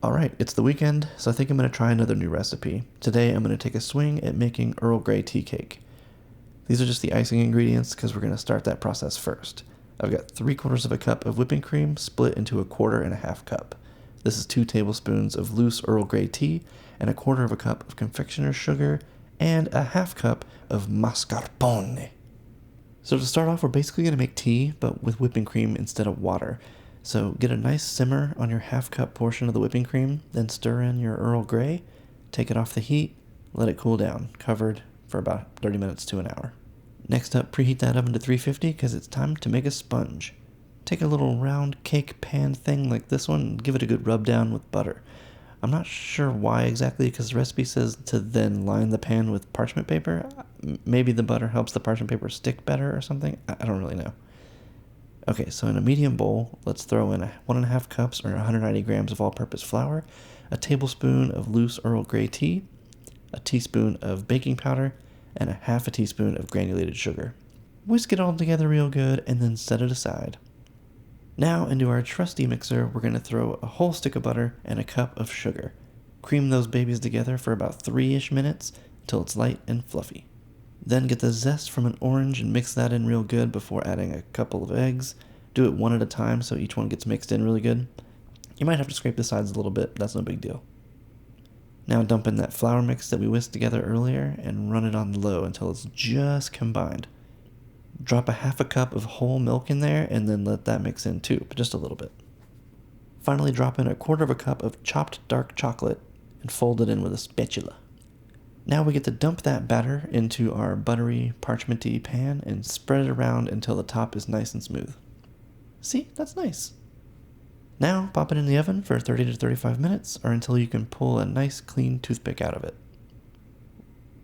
Alright, it's the weekend, so I think I'm going to try another new recipe. Today I'm going to take a swing at making Earl Grey Tea Cake. These are just the icing ingredients because we're going to start that process first. I've got 3/4 of a cup of whipping cream split into 1/4 cup. This is 2 tablespoons of loose Earl Grey tea and 1/4 of a cup of confectioner's sugar and a 1/2 cup of mascarpone. So to start off, we're basically going to make tea, but with whipping cream instead of water. So get a nice simmer on your 1/2 cup portion of the whipping cream, then stir in your Earl Grey, take it off the heat, let it cool down, covered for about 30 minutes to an hour. Next up, preheat that oven to 350 because it's time to make a sponge. Take a little round cake pan thing like this one and give it a good rub down with butter. I'm not sure why exactly because the recipe says to then line the pan with parchment paper. Maybe the butter helps the parchment paper stick better or something. I don't really know. Okay, so in a medium bowl, let's throw in 1.5 cups or 190 grams of all-purpose flour, a tablespoon of loose Earl Grey tea, a teaspoon of baking powder, and 1/2 teaspoon of granulated sugar. Whisk it all together real good and then set it aside. Now into our trusty mixer, we're going to throw a whole stick of butter and a cup of sugar. Cream those babies together for about 3-ish minutes until it's light and fluffy. Then get the zest from an orange and mix that in real good before adding a couple of eggs. Do it one at a time so each one gets mixed in really good. You might have to scrape the sides a little bit, that's no big deal. Now dump in that flour mix that we whisked together earlier and run it on low until it's just combined. Drop a 1/2 cup of whole milk in there and then let that mix in too, but just a little bit. Finally drop in 1/4 cup of chopped dark chocolate and fold it in with a spatula. Now we get to dump that batter into our buttery, parchmenty pan and spread it around until the top is nice and smooth. See, that's nice. Now pop it in the oven for 30 to 35 minutes or until you can pull a nice clean toothpick out of it.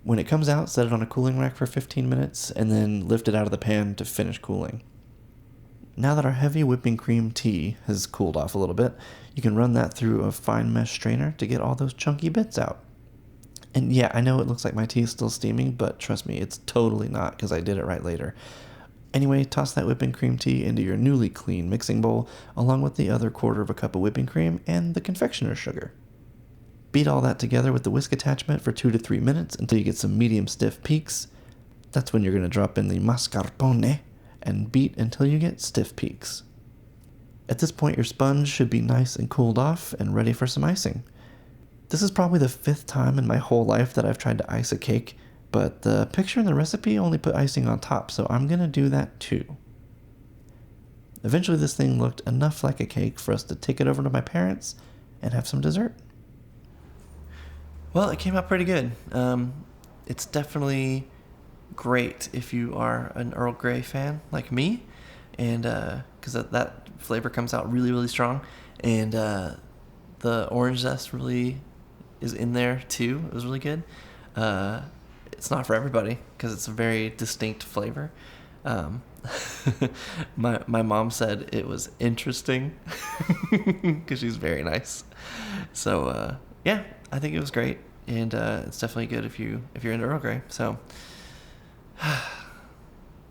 When it comes out, set it on a cooling rack for 15 minutes and then lift it out of the pan to finish cooling. Now that our heavy whipping cream tea has cooled off a little bit, you can run that through a fine mesh strainer to get all those chunky bits out. And yeah, I know it looks like my tea is still steaming, but trust me, it's totally not because I did it right later. Anyway, toss that whipping cream tea into your newly clean mixing bowl along with the other 1/4 cup of whipping cream and the confectioner's sugar. Beat all that together with the whisk attachment for 2 to 3 minutes until you get some medium stiff peaks. That's when you're going to drop in the mascarpone and beat until you get stiff peaks. At this point, your sponge should be nice and cooled off and ready for some icing. This is probably the 5th time in my whole life that I've tried to ice a cake, but the picture in the recipe only put icing on top, so I'm going to do that too. Eventually this thing looked enough like a cake for us to take it over to my parents and have some dessert. Well, it came out pretty good. It's definitely great if you are an Earl Grey fan like me, and because that flavor comes out really, really strong, and the orange zest really is in there too. It was really good. It's not for everybody because it's a very distinct flavor. My mom said it was interesting because she's very nice. So yeah, I think it was great, and it's definitely good if you're into Earl Grey. So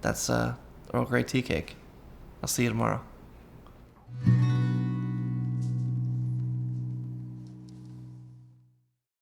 that's Earl Grey Tea Cake. I'll see you tomorrow.